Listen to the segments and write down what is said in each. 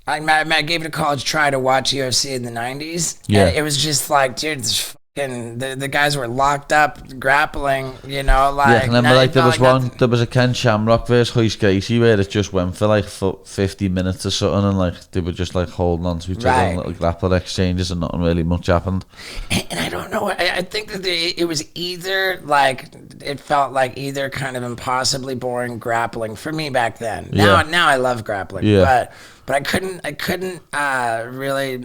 I gave it a college try to watch UFC in the 90s. Yeah. And it was just like, dude, this fucking, the guys were locked up grappling, Yeah, and remember, like, there was nothing. there was a Ken Shamrock versus Hoist Gracie where it just went for like 50 minutes or something, and like they were just like holding on to each other and little grappler exchanges, and nothing really much happened. And I don't know. I think that it was either like it felt like either kind of impossibly boring grappling for me back then. Now I love grappling, but I couldn't really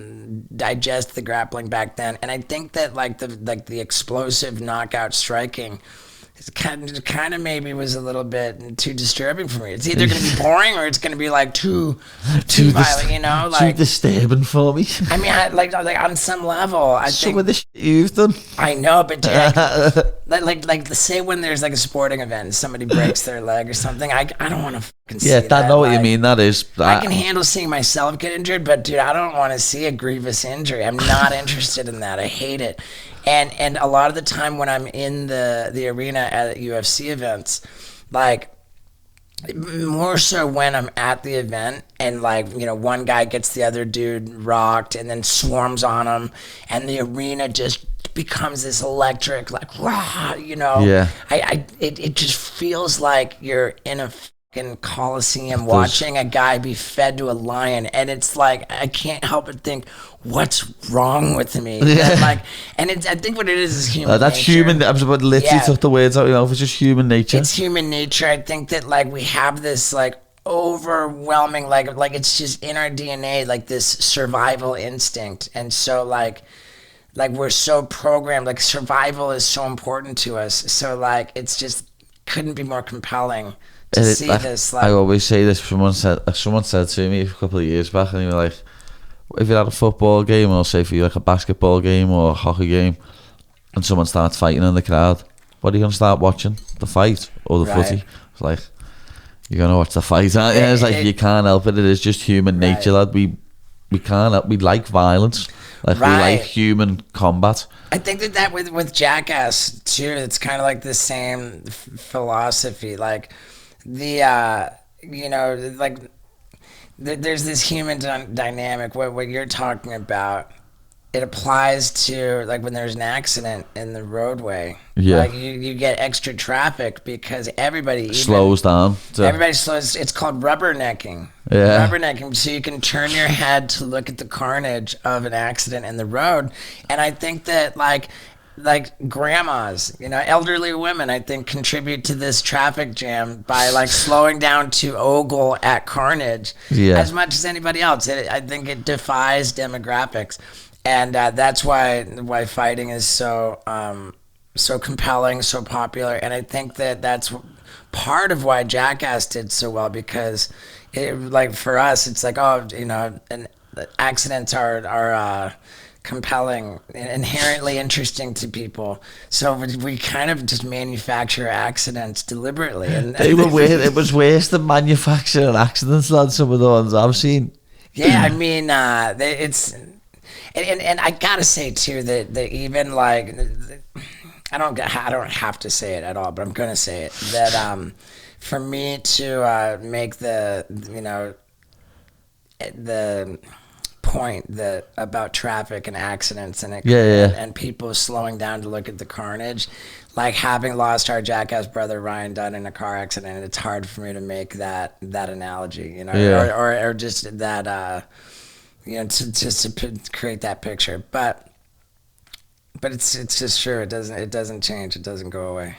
digest the grappling back then. And I think that like the explosive knockout striking. It kind of maybe was a little bit too disturbing for me. It's either going to be boring or it's going to be like too violent, like too disturbing for me. I mean, like on some level, I Some think of the shit you've done. I know, but like say when there's like a sporting event, and somebody breaks their leg or something. I don't want to fucking see that. I know what like, you mean. That is. I can handle seeing myself get injured, but dude, I don't want to see a grievous injury. I'm not interested in that. I hate it. And a lot of the time when I'm in the arena at UFC events, like more so when I'm at the event and like, one guy gets the other dude rocked and then swarms on him and the arena just becomes this electric, like, rah, Yeah. It just feels like you're in a fucking coliseum watching a guy be fed to a lion, and it's like I can't help but think, what's wrong with me? Yeah. And I think what it is human That's nature. human. I was about to literally took the words out of your mouth. It's just human nature. It's human nature. I think that like we have this like overwhelming like it's just in our DNA, like this survival instinct, and so like we're so programmed, like survival is so important to us, so like it's just couldn't be more compelling to see this. Like, I always say this. Someone said to me a couple of years back, and they were like, if you had a football game, or say for you like a basketball game or a hockey game, and someone starts fighting in the crowd, what are you going to start watching? The fight or the footy? It's like, you're going to watch the fight, aren't you? It's like, you can't help it. It is just human nature, lad. We can't help. We like violence. Like, we like human combat. I think that with Jackass too, it's kind of like the same philosophy. Like there's this human dynamic. What you're talking about, it applies to like when there's an accident in the roadway. Yeah. Like you get extra traffic because everybody slows down. Everybody slows. It's called rubbernecking. Yeah. Rubbernecking. So you can turn your head to look at the carnage of an accident in the road. And I think that like grandmas, elderly women, I think contribute to this traffic jam by like slowing down to ogle at carnage as much as anybody else. I think it defies demographics. And that's why fighting is so compelling, so popular. And I think that's part of why Jackass did so well, because for us, it's like, and accidents are compelling and inherently interesting to people. So we kind of just manufacture accidents deliberately. And they were weird. It was worse than manufacturing accidents, lad. Some of the ones I've seen. Yeah, I mean, it's. And I gotta say too that even like I don't have to say it at all, but I'm gonna say it, that for me to make the point that about traffic and accidents and people slowing down to look at the carnage, like having lost our Jackass brother Ryan Dunn in a car accident, it's hard for me to make that analogy, or just that. To create that picture, but it's just true. It doesn't change. It doesn't go away.